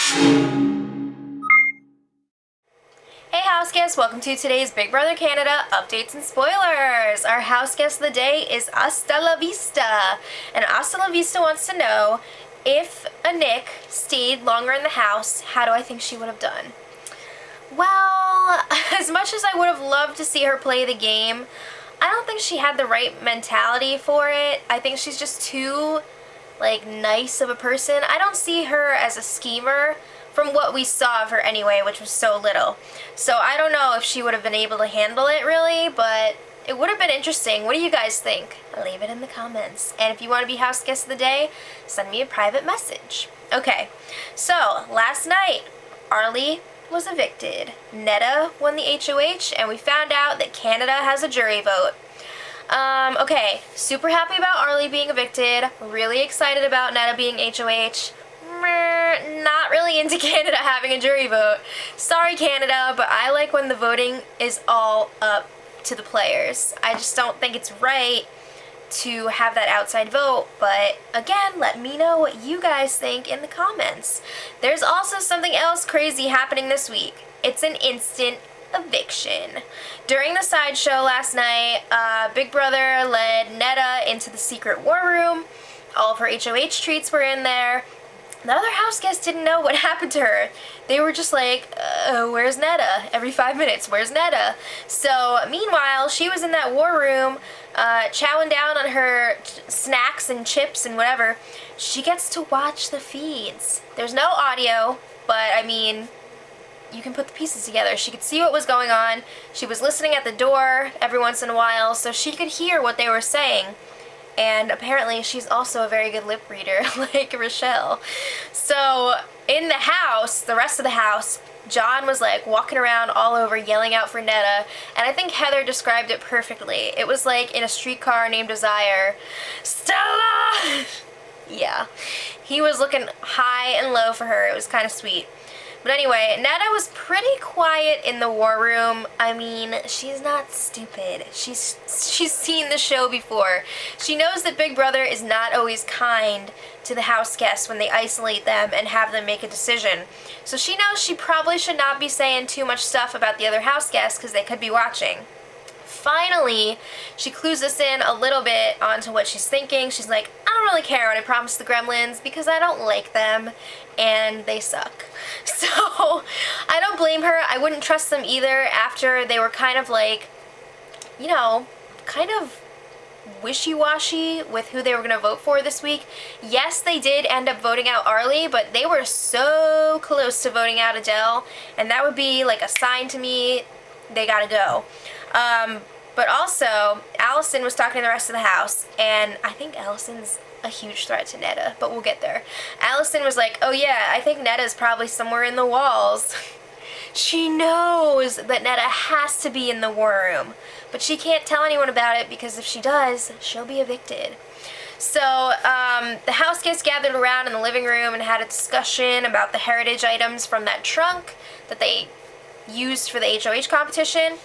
Hey house guests, welcome to today's Big Brother Canada updates and spoilers. Our house guest of the day is Hasta La Vista, and Hasta La Vista wants to know if Nick stayed longer in the house, how do I think she would have done? Well, as much as I would have loved to see her play the game, I don't think she had the right mentality for it. I think she's just too, nice of a person. I don't see her as a schemer from what we saw of her anyway, which was so little. So I don't know if she would have been able to handle it really, but it would have been interesting. What do you guys think? Leave it in the comments. And if you want to be house guest of the day, send me a private message. Okay, so last night, Arlie was evicted. Netta won the HOH, and we found out that Canada has a jury vote. Okay, super happy about Arlie being evicted, really excited about Netta being HOH. Not really into Canada having a jury vote. Sorry Canada, but I like when the voting is all up to the players. I just don't think it's right to have that outside vote, but again, let me know what you guys think in the comments. There's also something else crazy happening this week. It's an instant eviction. During the sideshow last night, Big Brother led Netta into the secret war room. All of her HOH treats were in there. The other house guests didn't know what happened to her. They were just like, where's Netta? Every 5 minutes, where's Netta? So, meanwhile, she was in that war room, chowing down on her snacks and chips and whatever. She gets to watch the feeds. There's no audio, but, I mean, you can put the pieces together. She could see what was going on. She was listening at the door every once in a while, so she could hear what they were saying. And apparently she's also a very good lip reader, like Rochelle. So in the house, the rest of the house, John was like walking around all over yelling out for Netta, and I think Heather described it perfectly. It was like in a streetcar named Desire, Stella! Yeah, he was looking high and low for her. It was kind of sweet. But anyway, Netta was pretty quiet in the war room. I mean, she's not stupid. She's seen the show before. She knows that Big Brother is not always kind to the house guests when they isolate them and have them make a decision. So she knows she probably should not be saying too much stuff about the other house guests because they could be watching. Finally, she clues us in a little bit onto what she's thinking. She's like, I don't really care what I promised the gremlins because I don't like them and they suck. So I don't blame her. I wouldn't trust them either after they were kind of like, you know, kind of wishy-washy with who they were going to vote for this week. Yes, they did end up voting out Arlie, but they were so close to voting out Adele, and that would be like a sign to me they gotta go. But also, Allison was talking to the rest of the house, and I think Allison's a huge threat to Netta, but we'll get there. Allison was like, oh yeah, I think Netta's probably somewhere in the walls. She knows that Netta has to be in the war room, but she can't tell anyone about it because if she does, she'll be evicted. So, the house guests gathered around in the living room and had a discussion about the heritage items from that trunk that they used for the HOH competition,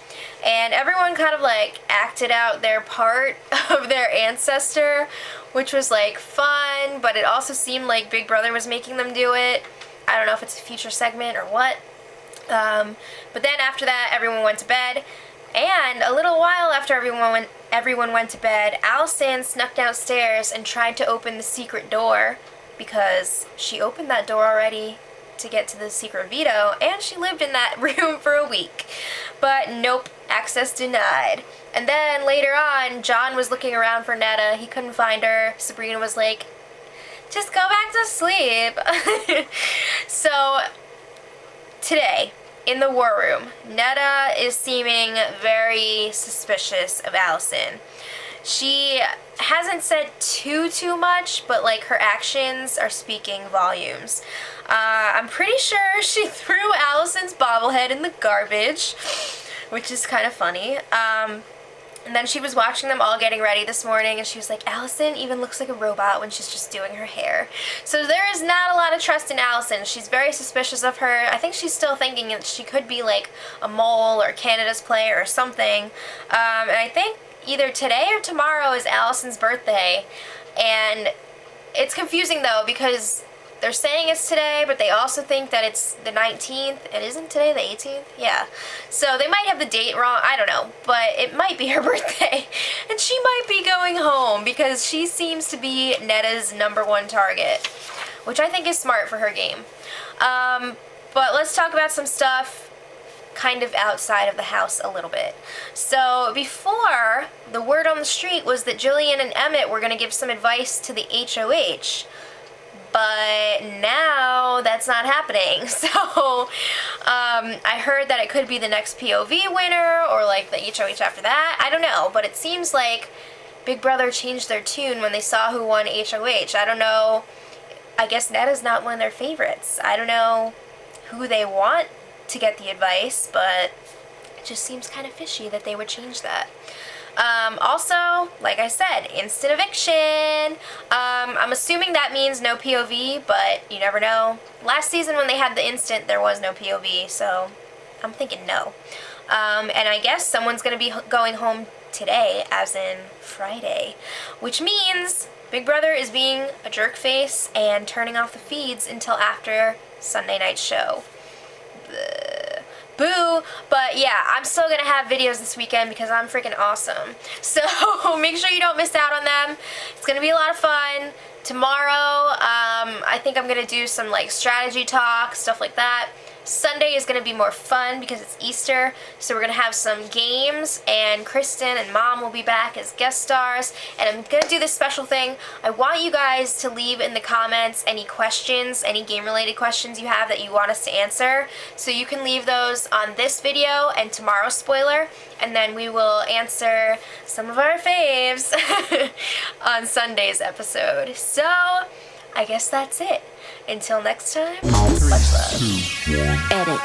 and everyone kind of like acted out their part of their ancestor, which was like fun, but it also seemed like Big Brother was making them do it. I don't know if it's a future segment or what. But then after that, everyone went to bed, and a little while after everyone went to bed, Allison snuck downstairs and tried to open the secret door because she opened that door already to get to the secret veto, and she lived in that room for a week. But nope, access denied. And then later on, John was looking around for Netta. He couldn't find her. Sabrina was like, just go back to sleep. So today, in the war room, Netta is seeming very suspicious of Allison. She hasn't said too much, but like her actions are speaking volumes. I'm pretty sure she threw Allison's bobblehead in the garbage, which is kind of funny. And then she was watching them all getting ready this morning, and she was like, Allison even looks like a robot when she's just doing her hair. So there is not a lot of trust in Allison. She's very suspicious of her. I think she's still thinking that she could be like a mole or Canada's player or something. And I think either today or tomorrow is Allison's birthday, and it's confusing though because they're saying it's today, but they also think that it's the 19th. And isn't today the 18th? Yeah. So they might have the date wrong. I don't know. But it might be her birthday. And she might be going home because she seems to be Netta's #1 target, which I think is smart for her game. But let's talk about some stuff kind of outside of the house a little bit. So before, the word on the street was that Jillian and Emmett were going to give some advice to the HOH. But now that's not happening. So I heard that it could be the next POV winner or like the HOH after that. I don't know, but it seems like Big Brother changed their tune when they saw who won HOH. I don't know. I guess Netta's not one of their favorites. I don't know who they want to get the advice, but it just seems kind of fishy that they would change that. Also, like I said, instant eviction. I'm assuming that means no POV, but you never know. Last season when they had the instant, there was no POV, so I'm thinking no. And I guess someone's going to be going home today, as in Friday, which means Big Brother is being a jerk face and turning off the feeds until after Sunday night's show. Bleh. Boo! But yeah, I'm still gonna have videos this weekend because I'm freaking awesome. So make sure you don't miss out on them. It's gonna be a lot of fun. Tomorrow, I think I'm gonna do some like strategy talk, stuff like that. Sunday is going to be more fun because it's Easter, so we're going to have some games, and Kristen and Mom will be back as guest stars, and I'm going to do this special thing. I want you guys to leave in the comments any questions, any game-related questions you have that you want us to answer, so you can leave those on this video and tomorrow's spoiler, and then we will answer some of our faves on Sunday's episode. So, I guess that's it. Until next time, much love. Edit.